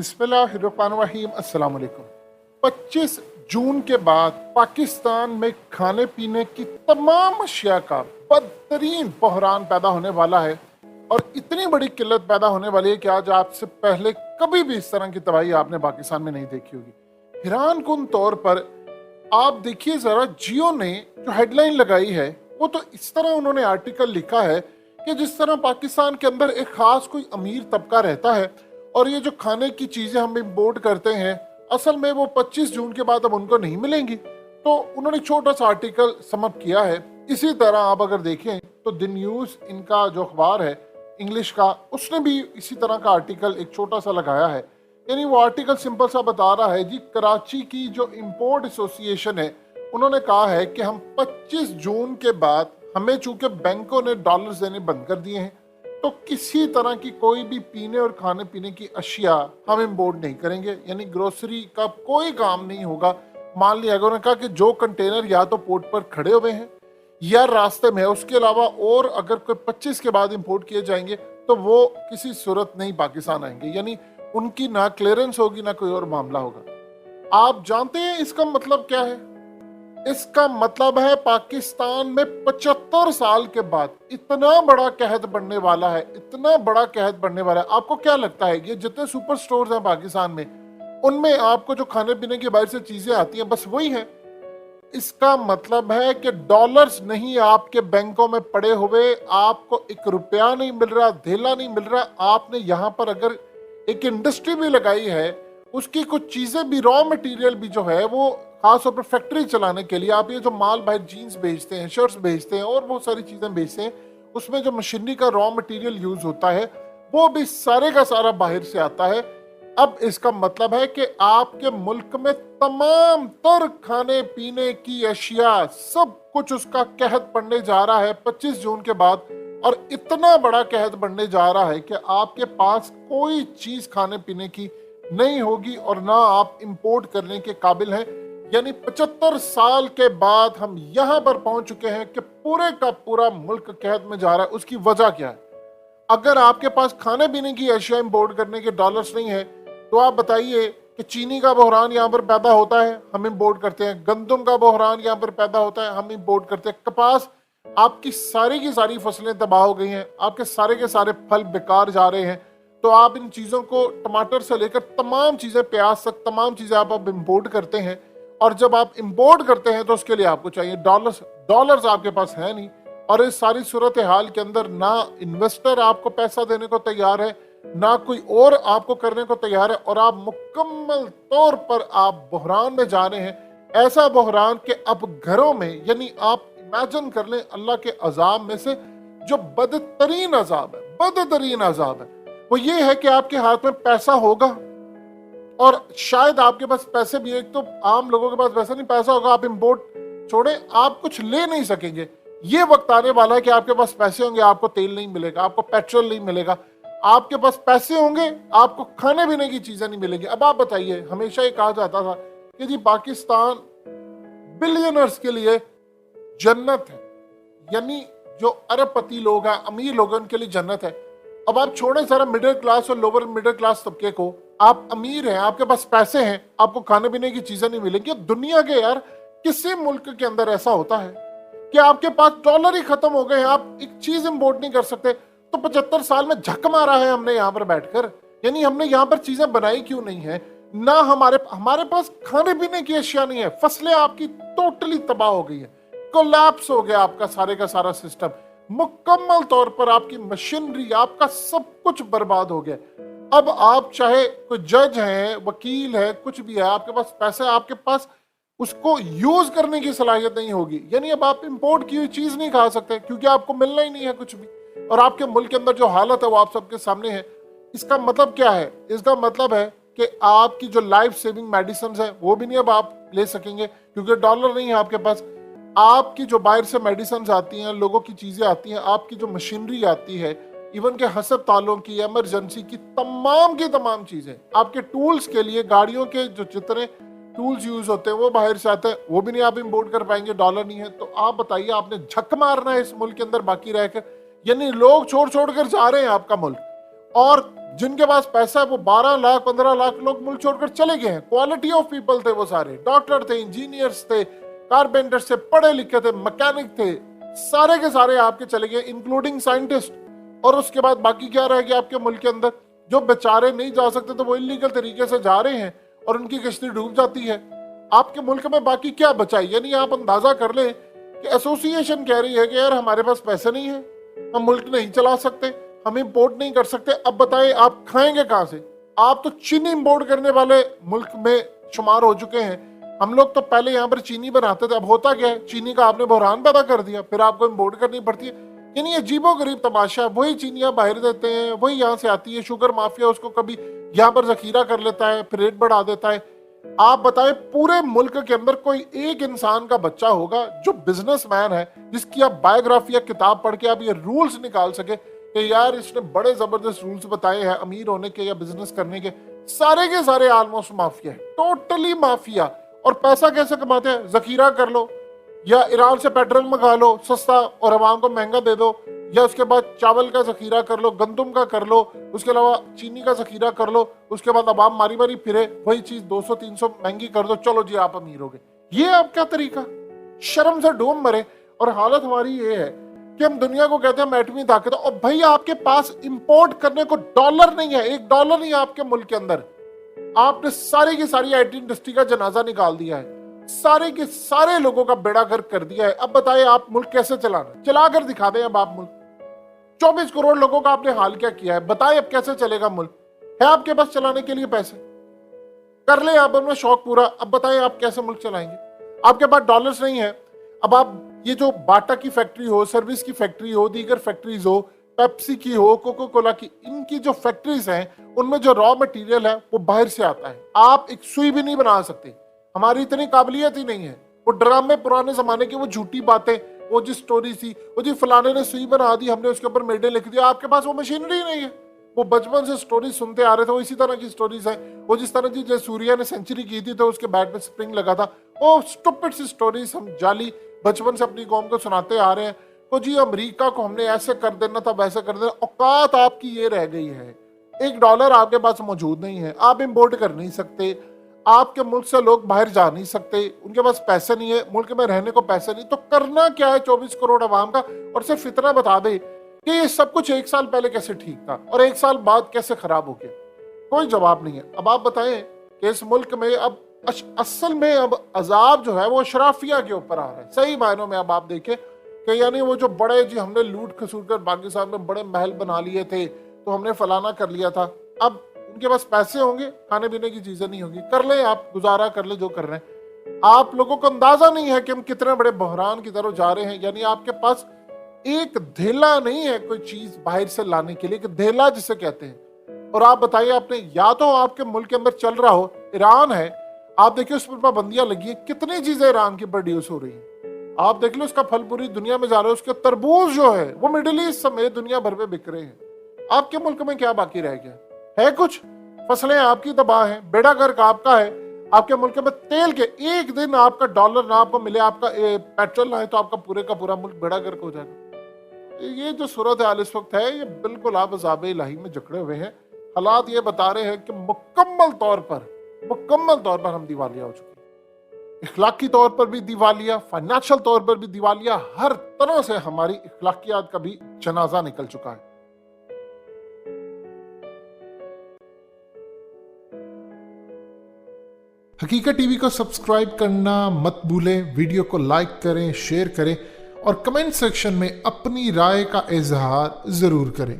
बिस्मिल्लाहिर्रहमानिर्रहीम अस्सलाम वालेकुम। 25 जून के बाद पाकिस्तान में खाने पीने की तमाम अशिया का बदतरीन बहरान पैदा होने वाला है और इतनी बड़ी किल्लत पैदा होने वाली है कि आज आपसे पहले कभी भी इस तरह की तबाही आपने पाकिस्तान में नहीं देखी होगी। हैरान कुन तौर पर आप देखिए जरा, जियो ने जो हेडलाइन लगाई है वो तो इस तरह उन्होंने आर्टिकल लिखा है कि जिस तरह पाकिस्तान के अंदर एक खास कोई अमीर तबका रहता है और ये जो खाने की चीजें हम इंपोर्ट करते हैं असल में वो 25 जून के बाद अब उनको नहीं मिलेंगी। तो उन्होंने छोटा सा आर्टिकल समअप किया है। इसी तरह आप अगर देखें तो द न्यूज, इनका जो अखबार है इंग्लिश का, उसने भी इसी तरह का आर्टिकल एक छोटा सा लगाया है। यानी वो आर्टिकल सिंपल सा बता रहा है जी, कराची की जो इंपोर्ट एसोसिएशन है उन्होंने कहा है कि हम 25 जून के बाद, हमें चूंकि बैंकों ने डॉलर्स देने बंद कर दिए हैं, तो किसी तरह की कोई भी पीने और खाने पीने की अशिया हम इंपोर्ट नहीं करेंगे। यानी ग्रोसरी का कोई काम नहीं होगा। मान लिया उन्होंने कहा कि जो कंटेनर या तो पोर्ट पर खड़े हुए हैं या रास्ते में है, उसके अलावा और अगर कोई 25 के बाद इंपोर्ट किए जाएंगे तो वो किसी सूरत नहीं पाकिस्तान आएंगे। यानी उनकी ना क्लियरेंस होगी ना कोई और मामला होगा। आप जानते हैं इसका मतलब क्या है? इसका मतलब है पाकिस्तान में 75 साल के बाद इतना बड़ा कहत बढ़ने वाला है, इतना बड़ा कहत बढ़ने वाला है। आपको क्या लगता है ये जितने सुपर स्टोर्स हैं पाकिस्तान में, उनमें आपको जो खाने पीने की बाहर से चीजें आती हैं बस वही है? इसका मतलब है कि डॉलर्स नहीं आपके बैंकों में पड़े हुए, आपको 1 रुपया नहीं मिल रहा, धेला नहीं मिल रहा। आपने यहाँ पर अगर एक इंडस्ट्री भी लगाई है, उसकी कुछ चीजें भी, रॉ मटेरियल भी जो है वो खास तौर पर फैक्ट्री चलाने के लिए, आप ये जो माल बाहर जीन्स बेचते हैं, शर्ट्स बेचते हैं और बहुत सारी चीजें बेचते हैं, उसमें जो मशीनरी का रॉ मटेरियल यूज होता है वो भी सारे का सारा बाहर से आता है। अब इसका मतलब है कि आपके मुल्क में तमाम तर खाने पीने की अशिया सब कुछ उसका कहत पड़ने जा रहा है 25 जून के बाद। और इतना बड़ा कहत बढ़ने जा रहा है कि आपके पास कोई चीज खाने पीने की नहीं होगी और ना आप इंपोर्ट करने के काबिल हैं। यानी 75 साल के बाद हम यहां पर पहुंच चुके हैं कि पूरे का पूरा मुल्क कहत में जा रहा है। उसकी वजह क्या है? अगर आपके पास खाने पीने की अशिया इंपोर्ट करने के डॉलर्स नहीं है तो आप बताइए कि चीनी का बहरान यहाँ पर पैदा होता है, हम इंपोर्ट करते हैं। गंदम का बहरान यहाँ पर पैदा होता है, हम इंपोर्ट करते हैं। कपास, आपकी सारी की सारी फसलें तबाह हो गई हैं, आपके सारे के सारे फल बेकार जा रहे हैं। तो आप इन चीजों को, टमाटर से लेकर तमाम चीजें, प्याज तक तमाम चीजें आप इंपोर्ट करते हैं। और जब आप इंपोर्ट करते हैं तो उसके लिए आपको चाहिए डॉलर्स। डॉलर्स आपके पास है नहीं और इस सारी सूरत हाल के अंदर ना इन्वेस्टर आपको पैसा देने को तैयार है, ना कोई और आपको करने को तैयार है, और आप मुकम्मल तौर पर आप बहरान में जा रहे हैं। ऐसा बहरान कि अब घरों में, यानी आप इमेजिन कर लें, अल्लाह के अजाब में से जो बदतरीन अजाब है, बदतरीन अजाब है, वो ये है कि आपके हाथ में पैसा होगा और शायद आपके पास पैसे भी, एक तो आम लोगों के पास पैसा नहीं, पैसा होगा, आप इंपोर्ट छोड़े, आप कुछ ले नहीं सकेंगे। ये वक्त आने वाला है कि आपके पास पैसे होंगे, आपको तेल नहीं मिलेगा, आपको पेट्रोल नहीं मिलेगा। आपके पास पैसे होंगे, आपको खाने पीने की चीजें नहीं मिलेंगी। अब आप बताइए, हमेशा ये कहा जाता था कि जी पाकिस्तान बिलियनर्स के लिए जन्नत है, यानी जो अरबपति लोग हैं, अमीर लोगों के लिए जन्नत है। अब आप छोड़ें सारा मिडिल क्लास और लोअर मिडिल क्लास तबके को, आप अमीर हैं, आपके पास पैसे हैं, आपको खाने पीने की चीजें नहीं मिलेंगी। दुनिया के यार किसी मुल्क के अंदर ऐसा होता है कि आपके पास डॉलर ही खत्म हो गए हैं, आप एक चीज इंपोर्ट नहीं कर सकते? तो 75 साल में झक मारा है हमने यहाँ पर बैठकर। यानी हमने यहाँ पर चीजें बनाई क्यों नहीं है? ना हमारे पास खाने पीने की अशिया नहीं है। फसलें आपकी टोटली तबाह हो गई है, कोलैप्स हो गया आपका सारे का सारा सिस्टम, मुकम्मल तौर पर आपकी मशीनरी, आपका सब कुछ बर्बाद हो गया। अब आप चाहे कोई जज है, वकील है, कुछ भी है, आपके पास पैसा है, आपके पास उसको यूज करने की सलाहियत नहीं होगी। यानी अब आप इंपोर्ट की हुई चीज नहीं खा सकते क्योंकि आपको मिलना ही नहीं है कुछ भी। और आपके मुल्क के अंदर जो हालत है वो आप सबके सामने है। इसका मतलब क्या है? इसका मतलब है कि आपकी जो लाइफ सेविंग मेडिसिन है वो भी नहीं अब आप ले सकेंगे क्योंकि डॉलर नहीं है आपके पास। आपकी जो बाहर से मेडिसिन आती हैं, लोगों की चीजें आती हैं, आपकी जो मशीनरी आती है, इवन के हस्पतालों की, इमरजेंसी की तमाम चीजें, आपके टूल्स के लिए, गाड़ियों के जो जितने टूल्स यूज होते हैं वो बाहर से आते हैं, वो भी नहीं आप इंपोर्ट कर पाएंगे, डॉलर नहीं है। तो आप बताइए, आपने झक मारना है इस मुल्क के अंदर बाकी रहकर। यानी लोग छोड़ छोड़ कर जा रहे हैं आपका मुल्क। और जिनके पास पैसा है वो 12 लाख 15 लाख लोग मुल्क छोड़कर चले गए हैं। क्वालिटी ऑफ पीपल थे वो सारे, डॉक्टर थे, इंजीनियर्स थे, कारपेंटर्स थे, पढ़े लिखे थे, मैकेनिक थे, सारे के सारे आपके चले गए, इंक्लूडिंग साइंटिस्ट। और उसके बाद बाकी क्या रह गया आपके मुल्क के अंदर? जो बेचारे नहीं जा सकते तो वो इलीगल तरीके से जा रहे हैं और उनकी किश्ती डूब जाती है। आपके मुल्क में बाकी क्या बचा है? यानी आप अंदाजा कर लें कि एसोसिएशन कह रही है कि यार हमारे पास पैसे नहीं है, हम मुल्क नहीं चला सकते, हम इंपोर्ट नहीं कर सकते। अब बताएं आप खाएंगे कहां से? आप तो चीनी इंपोर्ट करने वाले मुल्क में शुमार हो चुके हैं। हम लोग तो पहले यहाँ पर चीनी बनाते थे, अब होता क्या है, चीनी का आपने बहरान पैदा कर दिया, फिर आपको इंपोर्ट करनी पड़ती है। यानी अजीबो गरीब तमाशा, वही चीनियां बाहर देते हैं, वही यहाँ से आती है। शुगर माफिया उसको कभी यहाँ पर जखीरा कर लेता है, फिर रेट बढ़ा देता है। आप बताएं पूरे मुल्क के अंदर कोई एक इंसान का बच्चा होगा जो बिजनेसमैन है, जिसकी आप बायोग्राफी या किताब पढ़ के आप ये रूल्स निकाल सके कि यार इसने बड़े जबरदस्त रूल्स बताए हैं अमीर होने के या बिजनेस करने के? सारे के सारे ऑलमोस्ट माफिया है, टोटली माफिया। और पैसा कैसे कमाते हैं? जखीरा कर लो, या ईरान से पेट्रोल मंगा लो सस्ता और अवाम को महंगा दे दो, या उसके बाद चावल का जखीरा कर लो, गंदुम का कर लो, उसके अलावा चीनी का जखीरा कर लो, उसके बाद अवाम मारी मारी फिरे, वही चीज 200-300 महंगी कर दो, चलो जी आप अमीर हो गए। ये आप क्या तरीका? शर्म से डूब मरे। और हालत हमारी ये है कि हम दुनिया को कहते हैं हम एटमी ताकत, और भाई आपके पास इंपोर्ट करने को डॉलर नहीं है, $1 नहीं है आपके मुल्क के अंदर। आपने सारी की सारी आईटी इंडस्ट्री का जनाजा निकाल दिया है, सारे के सारे लोगों का बेड़ा गर्क कर दिया है। अब बताइए आप मुल्क कैसे चलाना? चलाकर दिखा दें अब आप मुल्क। 24 करोड़ लोगों का आपने हाल क्या किया है? बताइए अब कैसे चलेगा मुल्क? है आपके पास चलाने के लिए पैसे? कर ले आप अपना शौक पूरा। अब बताइए आप कैसे मुल्क चलाएंगे? आपके पास डॉलर्स नहीं है। अब आप ये जो बाटा की फैक्ट्री हो, सर्विस की फैक्ट्री हो, दीगर फैक्ट्रीज हो, पेप्सी की हो, कोको कोला की, इनकी जो फैक्ट्रीज हैं उनमें जो रॉ मटेरियल है वो बाहर से आता है। आप एक सुई भी नहीं बना सकते, हमारी इतनी काबिलियत ही नहीं है। वो ड्रामे पुराने जमाने की वो झूठी बातें, वो जी स्टोरी थी, वो जी फलाने ने सुई बना दी, हमने उसके ऊपर मेडे लिख दिया। आपके पास वो मशीनरी नहीं है। वो बचपन से स्टोरी सुनते आ रहे थे, वो इसी तरह की स्टोरीज है। वो जिस तरह की सूर्या ने सेंचुरी की थी तो उसके बैट में स्प्रिंग लगा था, वो स्टूपिड सी स्टोरीज हम जाली बचपन से अपनी कौम को सुनाते आ रहे हैं। तो जी अमेरिका को हमने ऐसे कर देना था, वैसे कर देना। औकात आपकी ये रह गई है, $1 आपके पास मौजूद नहीं है, आप इंपोर्ट कर नहीं सकते, आपके मुल्क से लोग बाहर जा नहीं सकते, उनके पास पैसे नहीं है, मुल्क में रहने को पैसे नहीं, तो करना क्या है 24 करोड़ आवाम का? और सिर्फ इतना बता दे कि ये सब कुछ 1 साल पहले कैसे ठीक था और 1 साल बाद कैसे खराब हो गया? कोई जवाब नहीं है। अब आप बताएं कि इस मुल्क में अब असल में अब अजाब जो है वो अशराफिया के ऊपर आ रहा है, सही मायनों में। अब आप देखें कि यानी वो जो बड़े जी हमने लूट खसूट कर पाकिस्तान में बड़े महल बना लिए थे, तो हमने फलाना कर लिया था, अब उनके पास पैसे होंगे, खाने पीने की चीजें नहीं होगी, कर ले आप, गुजारा कर ले जो कर रहे हैं। आप लोगों को अंदाजा नहीं है कि हम कितने बड़े बहरान की तरफ जा रहे हैं। यानी आपके पास एक धेला नहीं है कोई चीज बाहर से लाने के लिए, कि धेला जिसे कहते हैं। और आप बताइए, आपने या तो आपके मुल्क के अंदर चल रहा हो, ईरान है, आप देखिए उस पर पाबंदियां लगी है, कितनी चीजें ईरान की प्रोड्यूस हो रही है, आप देख लो, उसका फल पूरी दुनिया में जा रहा है। उसके तरबूज जो है वो मिडिल ईस्ट समेत दुनिया भर में बिक रहे हैं। आपके मुल्क में क्या बाकी रह गया है? कुछ फसलें आपकी तबाह हैं, बेड़ा गर्क आपका है। आपके मुल्क में तेल के एक दिन आपका $1 ना आपको मिले, आपका पेट्रोल ना है, तो आपका पूरे का पूरा मुल्क बेड़ा गर्क हो जाएगा। ये जो सूरत हाल इस वक्त है, ये बिल्कुल आप अज़ाब इलाही में जकड़े हुए हैं। हालात ये बता रहे हैं कि मुकम्मल तौर पर हम दिवालिया हो चुके हैं। इखलाकी तौर पर भी दिवालिया, फाइनेंशियल तौर पर भी दिवालिया, हर तरह से हमारी इखलाकियात का भी जनाजा निकल चुका है। हकीकत टीवी को सब्सक्राइब करना मत भूलें, वीडियो को लाइक करें, शेयर करें और कमेंट सेक्शन में अपनी राय का इजहार जरूर करें।